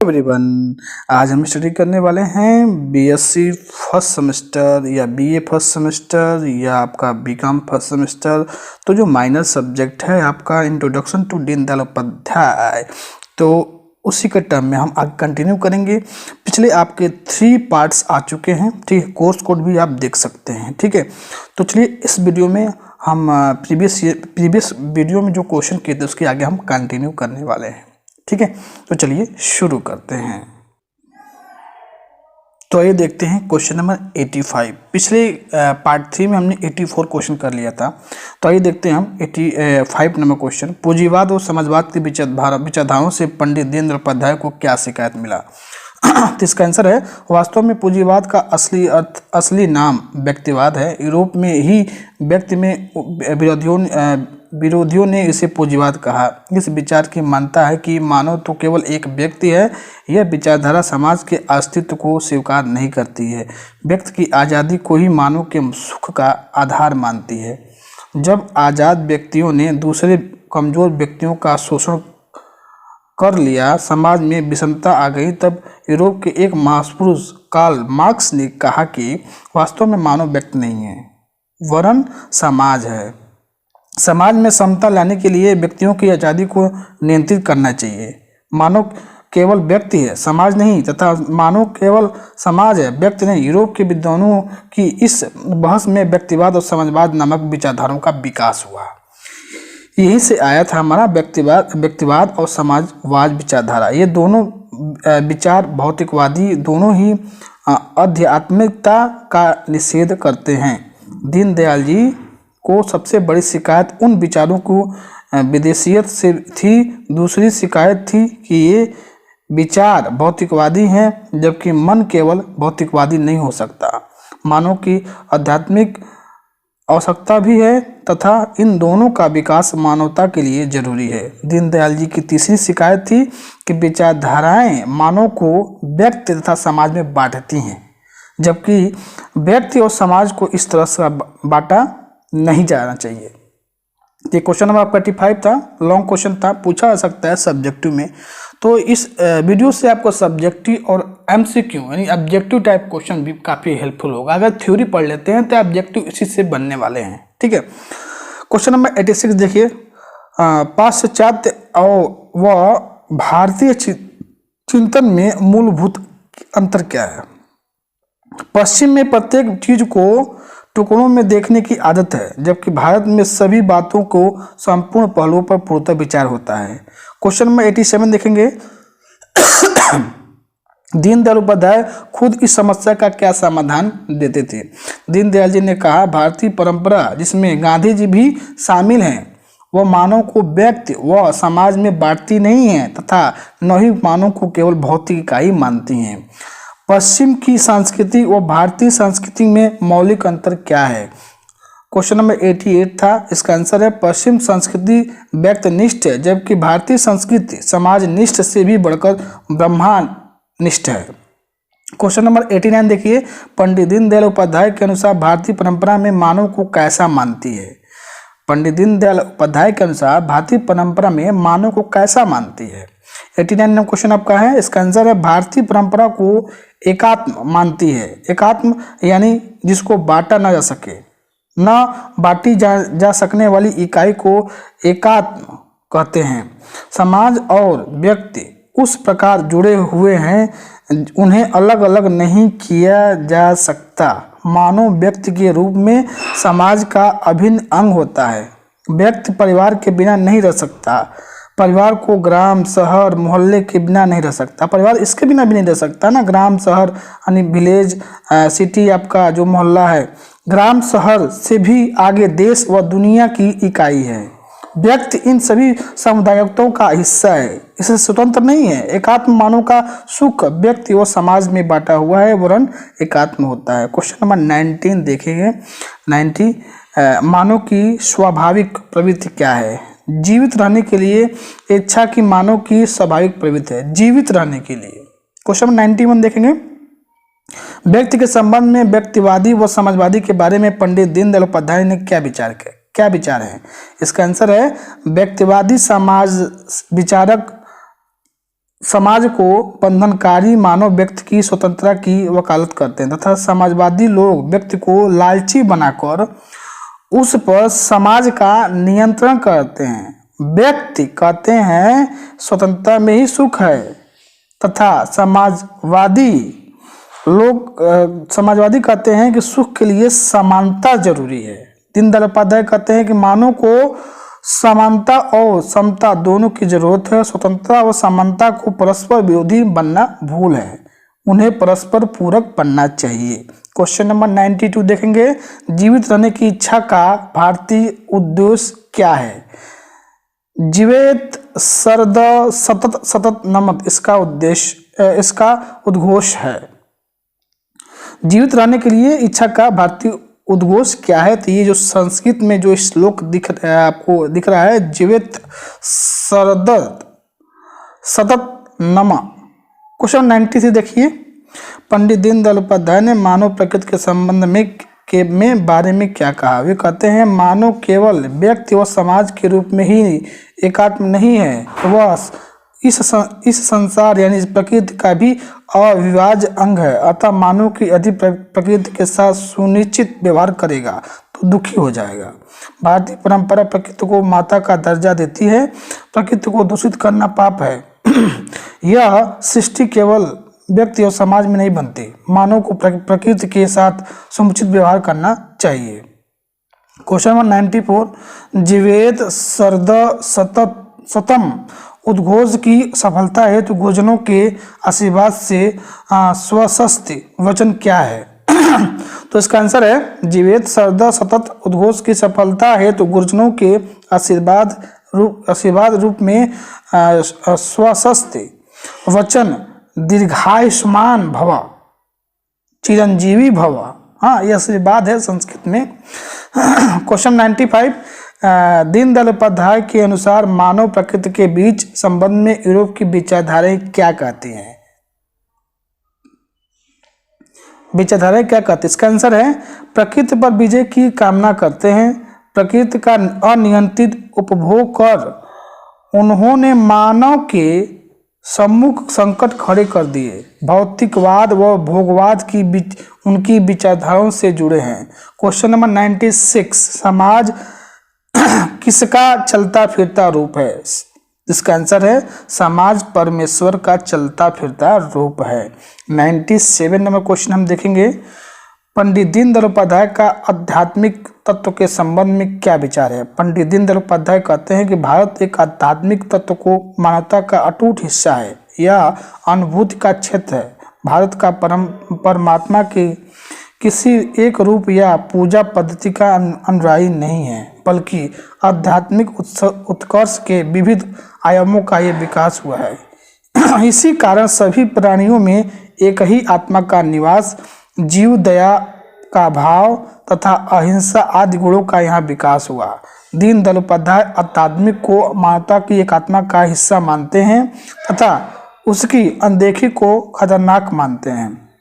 Everyone, आज हम study करने वाले हैं बीएससी फर्स्ट सेमेस्टर या बीए फर्स्ट सेमेस्टर या आपका बीकॉम फर्स्ट सेमेस्टर। तो जो माइनर सब्जेक्ट है आपका इंट्रोडक्शन टू दीनदयाल उपाध्याय, तो उसी के टर्म में हम आगे कंटिन्यू करेंगे। पिछले आपके 3 पार्ट्स आ चुके हैं, ठीक है। कोर्स कोड भी आप देख सकते हैं, ठीक है। तो चलिए इस वीडियो में हम प्रीवियस वीडियो में जो क्वेश्चन किए थे उसके आगे हम कंटिन्यू करने वाले हैं, ठीक है। तो चलिए शुरू करते हैं। तो ये देखते हैं क्वेश्चन नंबर 85। पिछले पार्ट 3 में हमने 84 क्वेश्चन कर लिया था। तो आइए देखते हैं हम 85 नंबर क्वेश्चन। पूंजीवाद और समाजवाद की विचारधाराओं से पंडित दीनदयाल उपाध्याय को क्या शिकायत मिला? तो इसका आंसर है, वास्तव में पूंजीवाद का असली नाम व्यक्तिवाद है। यूरोप में ही व्यक्ति में विरोधियों ने इसे पूंजीवाद कहा। इस विचार की मान्यता है कि मानव तो केवल एक व्यक्ति है। यह विचारधारा समाज के अस्तित्व को स्वीकार नहीं करती है, व्यक्ति की आज़ादी को ही मानव के सुख का आधार मानती है। जब आज़ाद व्यक्तियों ने दूसरे कमज़ोर व्यक्तियों का शोषण कर लिया, समाज में विषमता आ गई, तब यूरोप के एक महापुरुष कार्ल मार्क्स ने कहा कि वास्तव में मानव व्यक्ति नहीं है वरन समाज है। समाज में समता लाने के लिए व्यक्तियों की आज़ादी को नियंत्रित करना चाहिए। मानव केवल व्यक्ति है, समाज नहीं, तथा मानव केवल समाज है, व्यक्ति नहीं। यूरोप के विद्वानों की इस बहस में व्यक्तिवाद और समाजवाद नामक विचारधाराओं का विकास हुआ। यहीं से आया था हमारा व्यक्तिवाद और समाजवाद विचारधारा। ये दोनों विचार भौतिकवादी दोनों ही आध्यात्मिकता का निषेध करते हैं। दीनदयाल जी को सबसे बड़ी शिकायत उन विचारों को विदेशियत से थी। दूसरी शिकायत थी कि ये विचार भौतिकवादी हैं, जबकि मन केवल भौतिकवादी नहीं हो सकता। मानव की आध्यात्मिक आवश्यकता भी है तथा इन दोनों का विकास मानवता के लिए जरूरी है। दीनदयाल जी की तीसरी शिकायत थी कि विचारधाराएं मानव को व्यक्ति तथा समाज में बांटती हैं, जबकि व्यक्ति और समाज को इस तरह से बांटा नहीं जाना चाहिए। ये क्वेश्चन नंबर आपका 85 था, लॉन्ग क्वेश्चन था, पूछा जा सकता है सब्जेक्टिव में। तो इस वीडियो से आपको सब्जेक्टिव और एमसीक्यू यानी ऑब्जेक्टिव टाइप क्वेश्चन भी काफ़ी हेल्पफुल होगा। अगर थ्योरी पढ़ लेते हैं तो ऑब्जेक्टिव इसी से बनने वाले हैं, ठीक है। क्वेश्चन नंबर 86 देखिए, पाश्चात्य और व भारतीय चिंतन में मूलभूत अंतर क्या है? पश्चिम में प्रत्येक चीज को टुकड़ों में देखने की आदत है, जबकि भारत में सभी बातों को संपूर्ण पहलुओं पर पूर्णतः विचार होता है। क्वेश्चन नंबर 87 देखेंगे, दीनदयाल उपाध्याय खुद इस समस्या का क्या समाधान देते थे? दीनदयाल जी ने कहा, भारतीय परंपरा जिसमें गांधी जी भी शामिल हैं वह मानव को व्यक्ति व समाज में बांटती नहीं है तथा न ही मानव को केवल भौतिक इकाई मानती हैं। पश्चिम की संस्कृति व भारतीय संस्कृति में मौलिक अंतर क्या है? क्वेश्चन नंबर 88 था, इसका आंसर है, पश्चिम संस्कृति व्यक्तिनिष्ठ है, जबकि भारतीय संस्कृति समाजनिष्ठ से भी बढ़कर ब्रह्मानिष्ठ है। क्वेश्चन नंबर 89 देखिए, पंडित दीनदयाल उपाध्याय के अनुसार भारतीय परंपरा में मानव को कैसा मानती है? पंडित दीनदयाल उपाध्याय के अनुसार भारतीय परंपरा में मानव को कैसा मानती है? 89 नंबर क्वेश्चन आपका है, इसका आंसर है, भारतीय परंपरा को एकात्म मानती है। एकात्म यानी जिसको बांटा ना जा सके, ना बांटी जा सकने वाली इकाई को एकात्म कहते हैं। समाज और व्यक्ति उस प्रकार जुड़े हुए हैं उन्हें अलग अलग नहीं किया जा सकता। मानव व्यक्ति के रूप में समाज का अभिन्न अंग होता है। व्यक्ति परिवार के बिना नहीं रह सकता। परिवार को ग्राम शहर मोहल्ले के बिना नहीं रह सकता। परिवार इसके बिना भी नहीं रह सकता ना। ग्राम शहर यानी विलेज सिटी, आपका जो मोहल्ला है, ग्राम शहर से भी आगे देश व दुनिया की इकाई है। व्यक्ति इन सभी समुदायों का हिस्सा है, इससे स्वतंत्र नहीं है। एकात्म मानव का सुख व्यक्ति व समाज में बांटा हुआ है वरन एकात्म होता है। क्वेश्चन नंबर 19 देखेंगे, 90, मानव की स्वाभाविक प्रवृत्ति क्या है? जीवित रहने के लिए इच्छा की मानव की स्वाभाविक प्रवृत्ति है, जीवित रहने के लिए। क्वेश्चन नंबर 91 देखेंगे, व्यक्ति के संबंध में व्यक्तिवादी व समाजवादी के बारे में पंडित दीनदयाल उपाध्याय ने क्या विचार है? इसका आंसर है, व्यक्तिवादी समाज विचारक समाज को बंधनकारी मानव व्यक्ति की स्वतंत्रता की वकालत करते हैं तथा समाजवादी लोग व्यक्ति को लालची बनाकर उस पर समाज का नियंत्रण करते हैं। व्यक्ति कहते हैं स्वतंत्रता में ही सुख है तथा समाजवादी कहते हैं कि सुख के लिए समानता जरूरी है। दीनदयाल उपाध्याय कहते हैं कि मानव को समानता और समता दोनों की जरूरत है। स्वतंत्रता और समानता को परस्पर विरोधी बनना भूल है, उन्हें परस्पर पूरक बनना चाहिए। क्वेश्चन नंबर 92 देखेंगे, जीवित रहने की इच्छा का भारतीय उद्देश्य क्या है? जीवेत सर्द सतत सतत नमत इसका उद्घोष है। जीवित रहने के लिए इच्छा का भारतीय उद्घोष क्या है? तो ये जो संस्कृत में जो श्लोक आपको दिख रहा है, जीवित सर्द सतत नम। क्वेश्चन 93 देखिए, पंडित दीनदयाल उपाध्याय ने मानव प्रकृति के संबंध में बारे में क्या कहा? वे कहते हैं मानव केवल व्यक्ति व समाज के रूप में ही एकात्म नहीं है, वह इस संसार यानी इस प्रकृति का भी अविभाज्य अंग है। अतः मानव की यदि प्रकृति के साथ सुनिश्चित व्यवहार करेगा तो दुखी हो जाएगा। भारतीय परंपरा प्रकृति को माता का दर्जा देती है। प्रकृति को दूषित करना पाप है। यह सृष्टि केवल व्यक्ति और समाज में नहीं बनती। मानव को प्रकृति के साथ समुचित व्यवहार करना चाहिए। क्वेश्चन नंबर 94, जीवेत सर्द सतम उद्घोष की सफलता हेतु गुर्जरों के आशीर्वाद से स्वस्ति वचन क्या है? तो इसका आंसर है जीवेत सर्द सतत उद्घोष की सफलता हेतु गुर्जरों के आशीर्वाद रूप में स्वस्ति वचन दीर्घायुष्मान भव चिरंजीवी भव। हाँ, यह आशीर्वाद है संस्कृत में। क्वेश्चन 95, दीनदयाल उपाध्याय के अनुसार मानव प्रकृति के बीच संबंध में यूरोप की विचारधाराएं क्या कहती हैं? विचारधाराएं क्या कहती है? इसका आंसर है प्रकृति पर विजय की कामना करते हैं। प्रकृति का अनियंत्रित उपभोग कर उन्होंने मानव के सम्मुख संकट खड़े कर दिए। भौतिकवाद व भोगवाद की उनकी विचारधाराओं से जुड़े हैं। क्वेश्चन नंबर 96, समाज किसका चलता फिरता रूप है? इसका आंसर है समाज परमेश्वर का चलता फिरता रूप है। 97 नंबर क्वेश्चन हम देखेंगे, पंडित दीनदयाल उपाध्याय का आध्यात्मिक तत्व के संबंध में क्या विचार है? पंडित दीनदयाल उपाध्याय कहते हैं कि भारत एक आध्यात्मिक तत्व को मानवता का अटूट हिस्सा है। यह अनुभूति का क्षेत्र है। भारत का परमात्मा के किसी एक रूप या पूजा पद्धति का अनुयायी नहीं है, बल्कि आध्यात्मिक उत्कर्ष के विविध आयामों का ये विकास हुआ है। इसी कारण सभी प्राणियों में एक ही आत्मा का निवास, जीव दया का भाव तथा अहिंसा आदि गुणों का यहाँ विकास हुआ। दीनदयाल उपाध्याय आध्यात्मिक को मानवता की एक आत्मा का हिस्सा मानते हैं तथा उसकी अनदेखी को खतरनाक मानते हैं।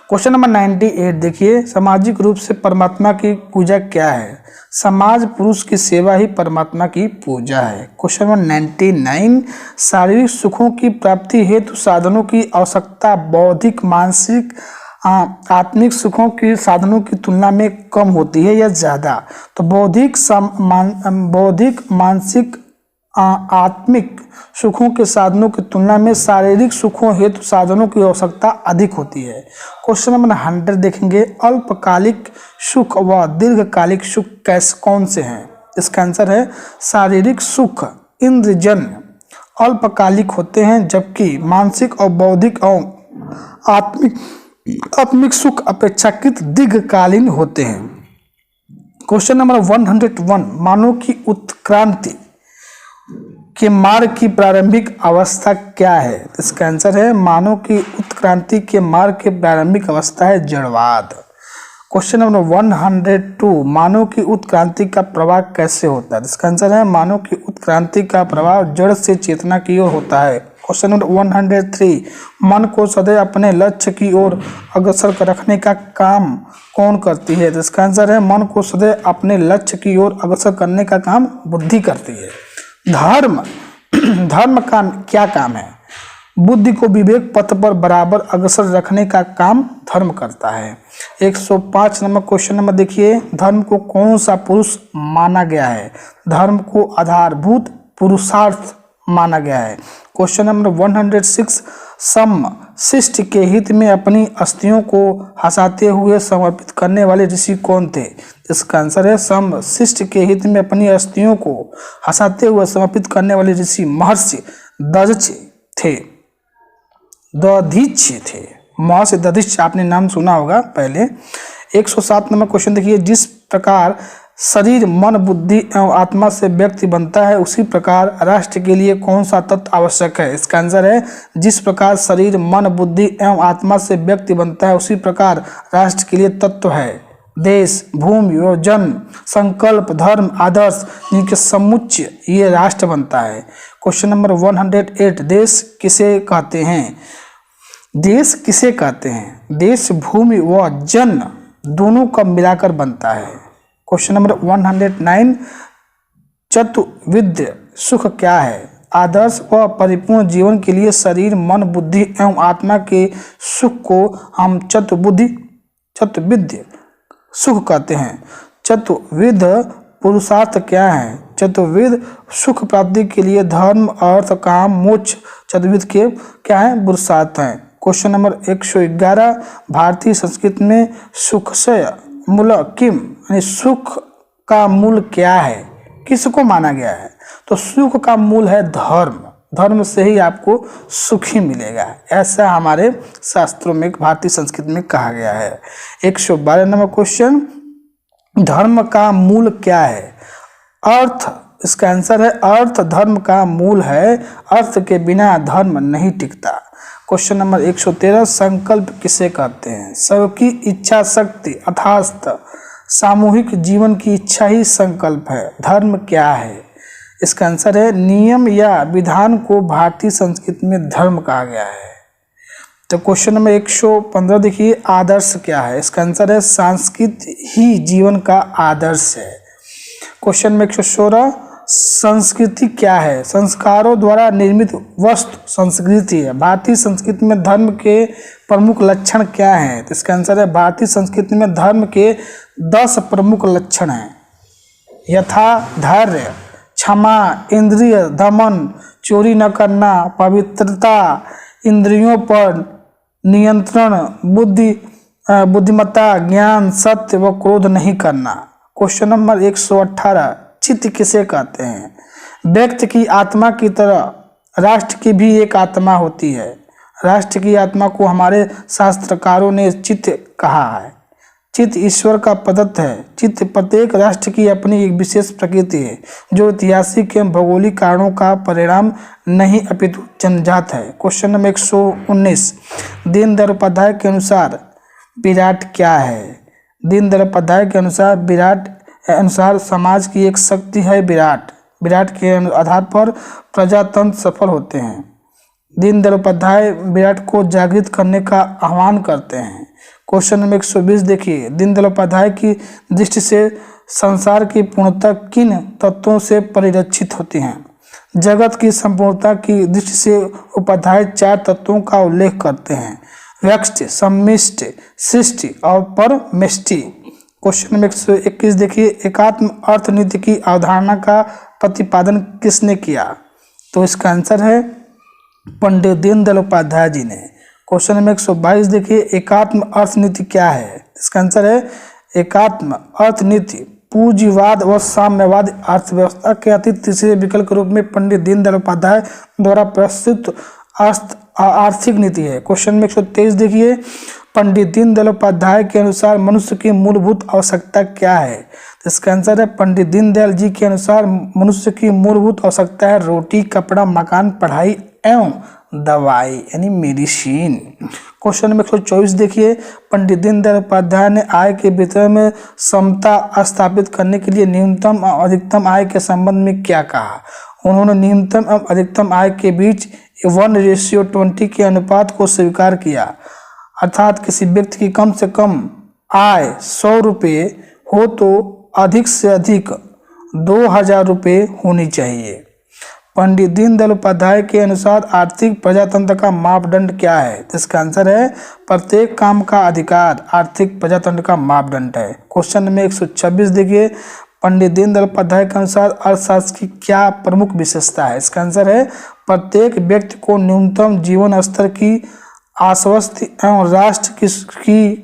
क्वेश्चन नंबर 98 देखिए, सामाजिक रूप से परमात्मा की पूजा क्या है? समाज पुरुष की सेवा ही परमात्मा की पूजा है। क्वेश्चन नंबर 99, शारीरिक सुखों की प्राप्ति हेतु साधनों की आवश्यकता बौद्धिक मानसिक आत्मिक सुखों की साधनों की तुलना में कम होती है या ज्यादा? तो बौद्धिक मानसिक आत्मिक सुखों के साधनों की तुलना में शारीरिक सुखों हेतु साधनों की आवश्यकता अधिक होती है। क्वेश्चन नंबर 100 देखेंगे, अल्पकालिक सुख व दीर्घकालिक सुख कौन से हैं? इसका आंसर है शारीरिक सुख इंद्रजन्य अल्पकालिक होते हैं, जबकि मानसिक और बौद्धिक और आत्मिक सुख अपेक्षाकृत दीर्घकालीन होते हैं। क्वेश्चन नंबर 101, मानव की उत्क्रांति के मार्ग की प्रारंभिक अवस्था क्या है? इसका आंसर है मानव की उत्क्रांति के मार्ग की प्रारंभिक अवस्था है जड़वाद। क्वेश्चन नंबर 102, मानव की उत्क्रांति का प्रवाह कैसे होता है? इसका आंसर है मानव की उत्क्रांति का प्रवाह जड़ से चेतना की ओर होता है। क्वेश्चन नंबर 103, मन को सदैव अपने लक्ष्य की ओर अग्रसर रखने का काम कौन करती है? इसका आंसर है मन को सदैव अपने लक्ष्य की ओर अग्रसर करने का काम बुद्धि करती है। धर्म का क्या काम है? बुद्धि को विवेक पथ पर बराबर अग्रसर रखने का काम धर्म करता है। 105 नंबर क्वेश्चन नंबर देखिए, धर्म को कौन सा पुरुष माना गया है? धर्म को आधारभूत पुरुषार्थ माना गया है। क्वेश्चन नंबर 106, सम शिष्ट के हित में अपनी अस्थियों को हंसाते हुए समर्पित करने वाले ऋषि कौन थे? इसका आंसर है सम शिष्ट के हित में अपनी अस्थियों को हंसाते हुए समर्पित करने वाले ऋषि महर्षि दधिच थे। महर्षि दधिच आपने नाम सुना होगा पहले। 107 नंबर क्वेश्चन देखिए, जिस प्रकार शरीर मन बुद्धि एवं आत्मा से व्यक्ति बनता है उसी प्रकार राष्ट्र के लिए कौन सा तत्व आवश्यक है? इसका आंसर है जिस प्रकार शरीर मन बुद्धि एवं आत्मा से व्यक्ति बनता है उसी प्रकार राष्ट्र के लिए तत्व है देश, भूमि व जन, संकल्प, धर्म, आदर्श, जिनके समुच्चय ये राष्ट्र बनता है। क्वेश्चन नंबर 108, देश किसे कहते हैं? देश किसे कहते हैं? देश भूमि व जन दोनों का मिलाकर बनता है। क्वेश्चन नंबर 109, चतुर्विध सुख क्या है? आदर्श व परिपूर्ण जीवन के लिए शरीर मन बुद्धि एवं आत्मा के सुख को हम चतुर्विध सुख कहते हैं। चतुर्विध पुरुषार्थ क्या है? चतुर्विध सुख प्राप्ति के लिए धर्म अर्थ काम मोक्ष चतुर्विध के क्या है? पुरुषार्थ हैं। क्वेश्चन नंबर 111, भारतीय संस्कृति में सुखस्य मूल किम, यानी सुख का मूल क्या है? किसको माना गया है? तो सुख का मूल है धर्म। धर्म से ही आपको सुख ही मिलेगा, ऐसा हमारे शास्त्रों में भारतीय संस्कृति में कहा गया है। 112 नंबर क्वेश्चन, धर्म का मूल क्या है? अर्थ। इसका आंसर है अर्थ धर्म का मूल है, अर्थ के बिना धर्म नहीं टिकता। क्वेश्चन नंबर 113, संकल्प किसे कहते हैं? सबकी इच्छा शक्ति अर्थात सामूहिक जीवन की इच्छा ही संकल्प है। धर्म क्या है? इसका आंसर है नियम या विधान को भारतीय संस्कृति में धर्म कहा गया है। तो क्वेश्चन नंबर 115 देखिए, आदर्श क्या है? इसका आंसर है संस्कृति ही जीवन का आदर्श है। क्वेश्चन नंबर 116, संस्कृति क्या है? संस्कारों द्वारा निर्मित वस्तु संस्कृति है। भारतीय संस्कृति में धर्म के प्रमुख लक्षण क्या हैं? तो इसका आंसर है भारतीय संस्कृति में धर्म के 10 प्रमुख लक्षण हैं। यथा धैर्य, क्षमा, इंद्रिय दमन, चोरी न करना, पवित्रता, इंद्रियों पर नियंत्रण, बुद्धिमत्ता, ज्ञान, सत्य व क्रोध नहीं करना। क्वेश्चन नंबर 118, चित्त किसे कहते हैं? व्यक्ति की आत्मा की तरह राष्ट्र की भी एक आत्मा होती है। राष्ट्र की आत्मा को हमारे शास्त्रकारों ने चित्त कहा है। चित्त ईश्वर का प्रदत्त है। चित्त प्रत्येक राष्ट्र की अपनी एक विशेष प्रकृति है जो ऐतिहासिक एवं भौगोलिक कारणों का परिणाम नहीं अपितु जन्मजात है। क्वेश्चन नंबर 119, दीनदयाल उपाध्याय के अनुसार विराट क्या है? दीनदयाल उपाध्याय के अनुसार समाज की एक शक्ति है विराट के आधार पर प्रजातंत्र सफल होते हैं। दीनदयाल उपाध्याय विराट को जागृत करने का आह्वान करते हैं। क्वेश्चन नंबर 120 देखिए, दीनदयाल उपाध्याय की दृष्टि से संसार की पूर्णता किन तत्वों से परिलक्षित होती है? जगत की संपूर्णता की दृष्टि से उपाध्याय 4 तत्वों का उल्लेख करते हैं, व्यष्टि, सम्मिष्टि, सृष्टि और परमेष्टि। क्वेश्चन नंबर 121 देखिए, एकात्म अर्थनीति की अवधारणा का प्रतिपादन किसने किया? तो इसका आंसर है पंडित दीनदयाल उपाध्याय जी ने। क्वेश्चन नंबर 122 देखिए, एकात्म अर्थनीति क्या है? इसका आंसर है एकात्म अर्थनीति पूंजीवाद व साम्यवाद अर्थव्यवस्था के अति तीसरे विकल्प के रूप में पंडित दीनदयाल उपाध्याय द्वारा प्रस्तुत आर्थिक नीति है। क्वेश्चन नंबर 123 देखिए, पंडित दीनदयाल उपाध्याय के अनुसार मनुष्य की मूलभूत आवश्यकता क्या है? तो इसका आंसर है पंडित दीनदयाल जी के अनुसार मनुष्य की मूलभूत आवश्यकता है रोटी, कपड़ा, मकान, पढ़ाई एवं दवाई यानी मेडिसिन। क्वेश्चन नंबर 124 देखिए, पंडित दीनदयाल उपाध्याय ने आय के वितरण में समता स्थापित करने के लिए न्यूनतम और अधिकतम आय के संबंध में क्या कहा? उन्होंने न्यूनतम एवं अधिकतम आय के बीच 1:20 के अनुपात को स्वीकार किया, अर्थात किसी व्यक्ति की कम से कम आय 100 रुपये हो तो अधिक से अधिक 2000 रुपये होनी चाहिए। पंडित दीनदयाल उपाध्याय के अनुसार आर्थिक प्रजातंत्र का मापदंड क्या है? तो इसका आंसर है प्रत्येक काम का अधिकार आर्थिक प्रजातंत्र का मापदंड है। क्वेश्चन नंबर 126 देखिए, पंडित दीनदयाल उपाध्याय के अनुसार अर्थशास्त्र की क्या प्रमुख विशेषता है? इसका आंसर है प्रत्येक व्यक्ति को न्यूनतम जीवन स्तर की आश्वस्ति एवं राष्ट्र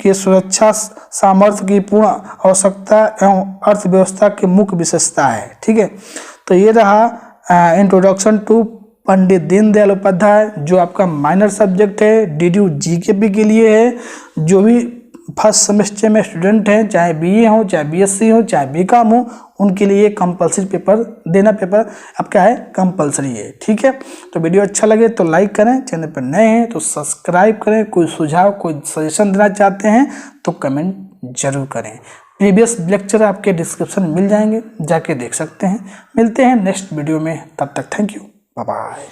की सुरक्षा सामर्थ्य की पूर्ण आवश्यकता एवं अर्थव्यवस्था की मुख्य विशेषता है। ठीक है, तो ये रहा इंट्रोडक्शन टू पंडित दीनदयाल उपाध्याय, जो आपका माइनर सब्जेक्ट है, डीडीयू जीके के लिए है। जो भी फर्स्ट सेमेस्टर में स्टूडेंट हैं, चाहे बीए हो, चाहे बीएससी हो, चाहे बीकॉम हो, उनके लिए कंपलसरी पेपर देना, पेपर आपका है कंपलसरी है। ठीक है, तो वीडियो अच्छा लगे तो लाइक करें, चैनल पर नए हैं तो सब्सक्राइब करें, कोई सुझाव कोई सजेशन देना चाहते हैं तो कमेंट जरूर करें। प्रीवियस लेक्चर आपके डिस्क्रिप्शन में मिल जाएंगे, जाके देख सकते हैं। मिलते हैं नेक्स्ट वीडियो में, तब तक थैंक यू, बाय बाय।